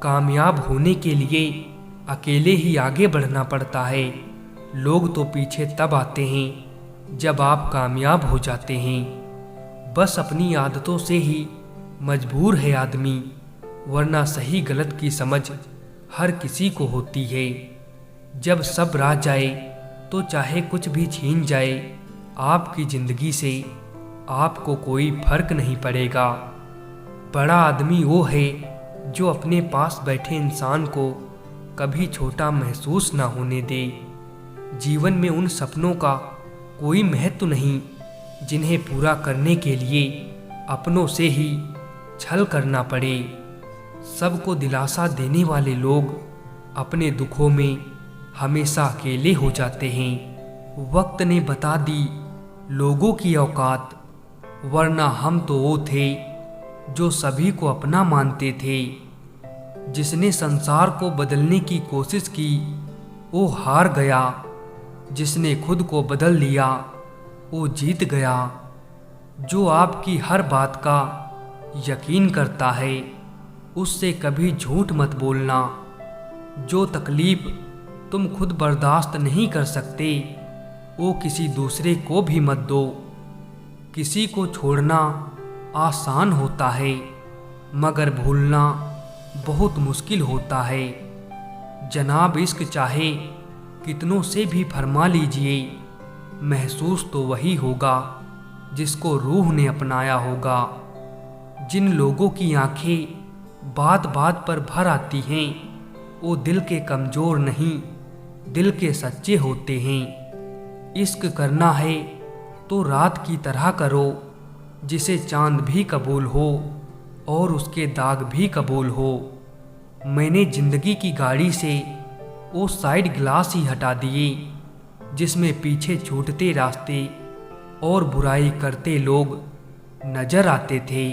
कामयाब होने के लिए अकेले ही आगे बढ़ना पड़ता है। लोग तो पीछे तब आते हैं जब आप कामयाब हो जाते हैं। बस अपनी आदतों से ही मजबूर है आदमी, वरना सही गलत की समझ हर किसी को होती है। जब सब राह जाए तो चाहे कुछ भी छीन जाए, आपकी जिंदगी से आपको कोई फर्क नहीं पड़ेगा। बड़ा आदमी वो है जो अपने पास बैठे इंसान को कभी छोटा महसूस ना होने दे। जीवन में उन सपनों का कोई महत्व नहीं जिन्हें पूरा करने के लिए अपनों से ही छल करना पड़े। सबको दिलासा देने वाले लोग अपने दुखों में हमेशा अकेले हो जाते हैं। वक्त ने बता दी लोगों की औकात, वरना हम तो वो थे जो सभी को अपना मानते थे। जिसने संसार को बदलने की कोशिश की वो हार गया, जिसने खुद को बदल लिया वो जीत गया। जो आपकी हर बात का यकीन करता है उससे कभी झूठ मत बोलना। जो तकलीफ तुम खुद बर्दाश्त नहीं कर सकते वो किसी दूसरे को भी मत दो। किसी को छोड़ना आसान होता है मगर भूलना बहुत मुश्किल होता है। जनाब इश्क चाहे कितनों से भी फरमा लीजिए, महसूस तो वही होगा जिसको रूह ने अपनाया होगा। जिन लोगों की आंखें बात बात पर भर आती हैं वो दिल के कमज़ोर नहीं, दिल के सच्चे होते हैं। इश्क करना है तो रात की तरह करो, जिसे चांद भी कबूल हो और उसके दाग भी कबूल हो। मैंने ज़िंदगी की गाड़ी से वो साइड ग्लास ही हटा दिए जिसमें पीछे छूटते रास्ते और बुराई करते लोग नज़र आते थे।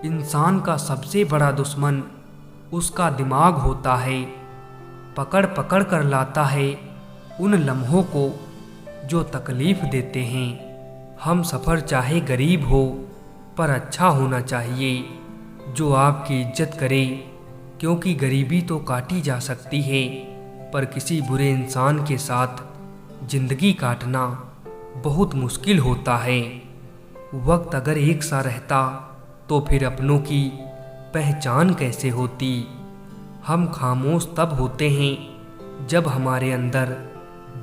इंसान का सबसे बड़ा दुश्मन उसका दिमाग होता है। पकड़ पकड़ कर लाता है उन लम्हों को जो तकलीफ़ देते हैं। हम सफ़र चाहे गरीब हो पर अच्छा होना चाहिए, जो आपकी इज्जत करे, क्योंकि गरीबी तो काटी जा सकती है पर किसी बुरे इंसान के साथ ज़िंदगी काटना बहुत मुश्किल होता है। वक्त अगर एक सा रहता तो फिर अपनों की पहचान कैसे होती। हम खामोश तब होते हैं जब हमारे अंदर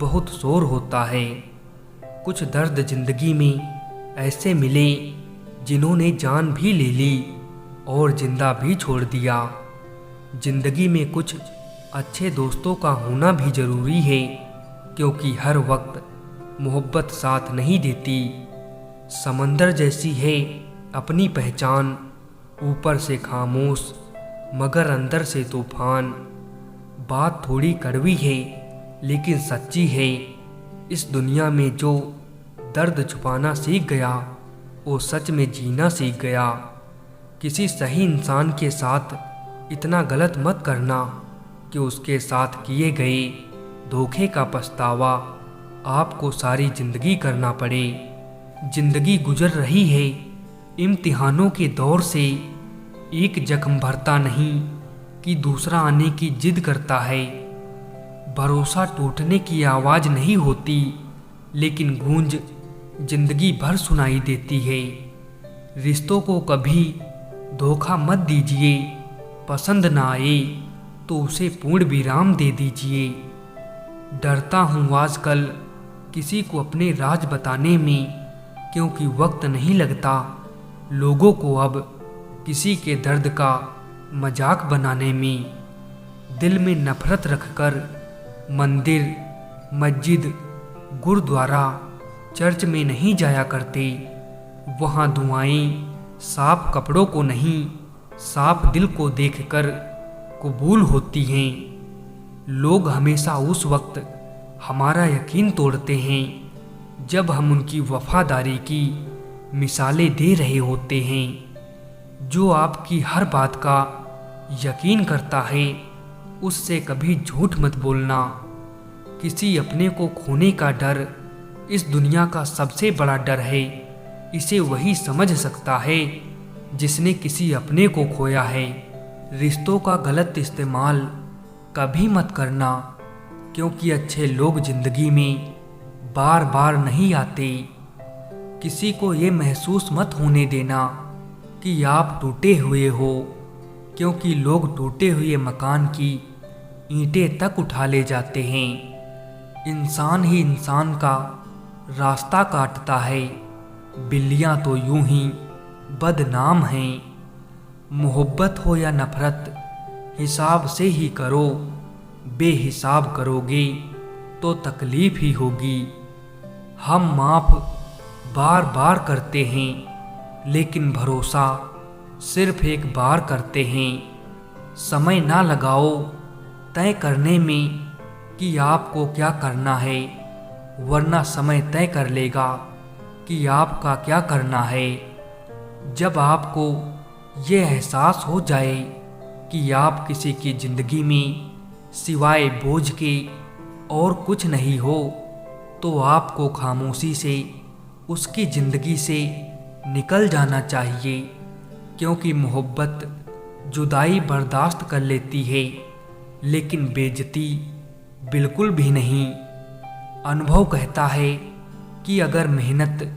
बहुत शोर होता है। कुछ दर्द जिंदगी में ऐसे मिले जिन्होंने जान भी ले ली और जिंदा भी छोड़ दिया। जिंदगी में कुछ अच्छे दोस्तों का होना भी ज़रूरी है, क्योंकि हर वक्त मोहब्बत साथ नहीं देती। समंदर जैसी है अपनी पहचान, ऊपर से खामोश मगर अंदर से तूफान। बात थोड़ी कड़वी है लेकिन सच्ची है। इस दुनिया में जो दर्द छुपाना सीख गया वो सच में जीना सीख गया। किसी सही इंसान के साथ इतना गलत मत करना कि उसके साथ किए गए धोखे का पछतावा आपको सारी ज़िंदगी करना पड़े। ज़िंदगी गुजर रही है इम्तिहानों के दौर से। एक जख्म भरता नहीं कि दूसरा आने की जिद करता है। भरोसा टूटने की आवाज़ नहीं होती, लेकिन गूंज जिंदगी भर सुनाई देती है। रिश्तों को कभी धोखा मत दीजिए, पसंद ना आए तो उसे पूर्ण विराम दे दीजिए। डरता हूँ आजकल किसी को अपने राज बताने में, क्योंकि वक्त नहीं लगता लोगों को अब किसी के दर्द का मजाक बनाने में। दिल में नफरत रखकर मंदिर, मस्जिद, गुरुद्वारा, चर्च में नहीं जाया करते। वहाँ दुआएं साफ कपड़ों को नहीं, साफ दिल को देखकर कबूल होती हैं। लोग हमेशा उस वक्त हमारा यकीन तोड़ते हैं जब हम उनकी वफादारी की मिसालें दे रहे होते हैं। जो आपकी हर बात का यकीन करता है उससे कभी झूठ मत बोलना। किसी अपने को खोने का डर इस दुनिया का सबसे बड़ा डर है। इसे वही समझ सकता है जिसने किसी अपने को खोया है। रिश्तों का गलत इस्तेमाल कभी मत करना, क्योंकि अच्छे लोग जिंदगी में बार बार नहीं आते। किसी को ये महसूस मत होने देना कि आप टूटे हुए हो, क्योंकि लोग टूटे हुए मकान की ईंटें तक उठा ले जाते हैं। इंसान ही इंसान का रास्ता काटता है, बिल्लियां तो यूं ही बदनाम हैं। मोहब्बत हो या नफरत, हिसाब से ही करो, बेहिसाब करोगे तो तकलीफ ही होगी। हम माफ़ बार बार करते हैं, लेकिन भरोसा सिर्फ एक बार करते हैं। समय ना लगाओ तय करने में कि आपको क्या करना है, वरना समय तय कर लेगा कि आपका क्या करना है। जब आपको ये एहसास हो जाए कि आप किसी की ज़िंदगी में सिवाय बोझ के और कुछ नहीं हो, तो आपको खामोशी से उसकी ज़िंदगी से निकल जाना चाहिए, क्योंकि मोहब्बत जुदाई बर्दाश्त कर लेती है, लेकिन बेइज्जती बिल्कुल भी नहीं। अनुभव कहता है कि अगर मेहनत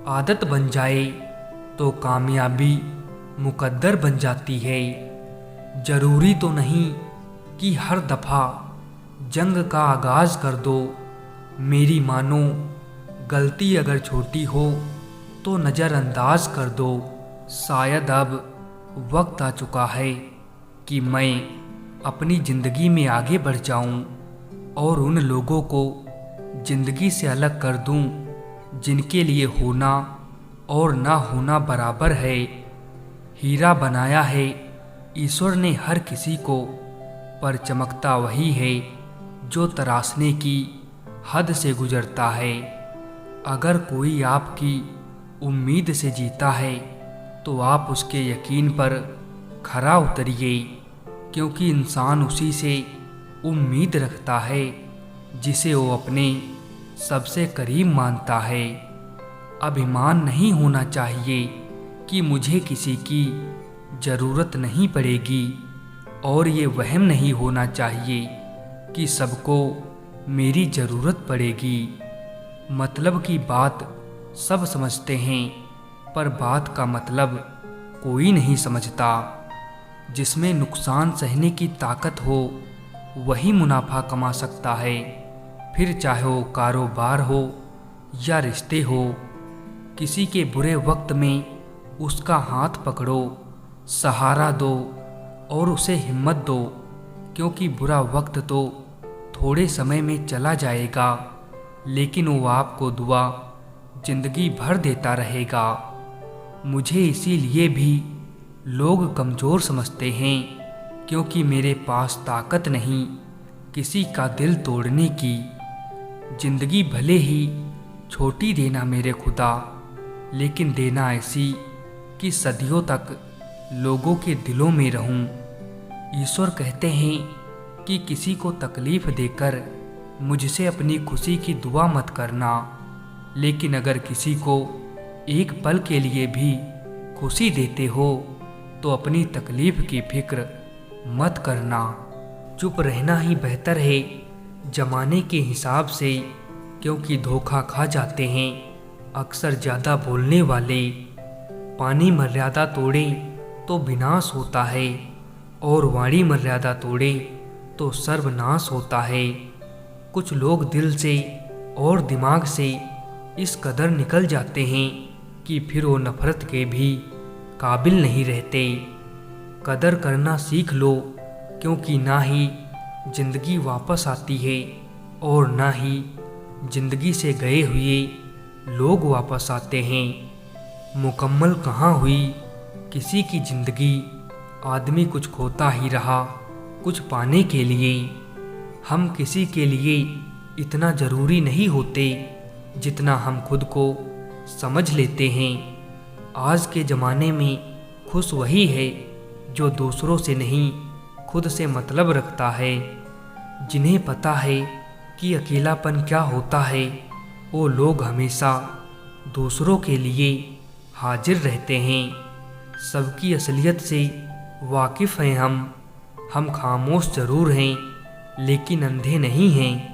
आदत बन जाए तो कामयाबी मुकद्दर बन जाती है। जरूरी तो नहीं कि हर दफ़ा जंग का आगाज़ कर दो। मेरी मानो, गलती अगर छोटी हो तो नज़रअंदाज कर दो। शायद अब वक्त आ चुका है कि मैं अपनी ज़िंदगी में आगे बढ़ जाऊं और उन लोगों को ज़िंदगी से अलग कर दूं जिनके लिए होना और ना होना बराबर है। हीरा बनाया है ईश्वर ने हर किसी को, पर चमकता वही है जो तराशने की हद से गुजरता है। अगर कोई आपकी उम्मीद से जीता है तो आप उसके यकीन पर खरा उतरिए, क्योंकि इंसान उसी से उम्मीद रखता है जिसे वो अपने सबसे करीब मानता है। अभिमान नहीं होना चाहिए कि मुझे किसी की ज़रूरत नहीं पड़ेगी, और ये वहम नहीं होना चाहिए कि सबको मेरी ज़रूरत पड़ेगी। मतलब की बात सब समझते हैं, पर बात का मतलब कोई नहीं समझता। जिसमें नुकसान सहने की ताकत हो वही मुनाफा कमा सकता है, फिर चाहे वो कारोबार हो या रिश्ते हो। किसी के बुरे वक्त में उसका हाथ पकड़ो, सहारा दो और उसे हिम्मत दो, क्योंकि बुरा वक्त तो थोड़े समय में चला जाएगा, लेकिन वो आपको दुआ जिंदगी भर देता रहेगा। मुझे इसीलिए भी लोग कमज़ोर समझते हैं, क्योंकि मेरे पास ताकत नहीं किसी का दिल तोड़ने की। जिंदगी भले ही छोटी देना मेरे खुदा, लेकिन देना ऐसी कि सदियों तक लोगों के दिलों में रहूं। ईश्वर कहते हैं कि किसी को तकलीफ देकर मुझसे अपनी खुशी की दुआ मत करना, लेकिन अगर किसी को एक पल के लिए भी खुशी देते हो तो अपनी तकलीफ की फिक्र मत करना। चुप रहना ही बेहतर है जमाने के हिसाब से, क्योंकि धोखा खा जाते हैं अक्सर ज़्यादा बोलने वाले। पानी मर्यादा तोड़े तो विनाश होता है, और वाणी मर्यादा तोड़े तो सर्वनाश होता है। कुछ लोग दिल से और दिमाग से इस कदर निकल जाते हैं कि फिर वो नफरत के भी काबिल नहीं रहते। कदर करना सीख लो, क्योंकि ना ही जिंदगी वापस आती है और ना ही जिंदगी से गए हुए लोग वापस आते हैं। मुकम्मल कहाँ हुई किसी की जिंदगी, आदमी कुछ खोता ही रहा कुछ पाने के लिए। हम किसी के लिए इतना ज़रूरी नहीं होते जितना हम खुद को समझ लेते हैं। आज के ज़माने में खुश वही है जो दूसरों से नहीं खुद से मतलब रखता है। जिन्हें पता है कि अकेलापन क्या होता है, वो लोग हमेशा दूसरों के लिए हाजिर रहते हैं। सबकी असलियत से वाकिफ़ हैं हम खामोश ज़रूर हैं लेकिन अंधे नहीं हैं।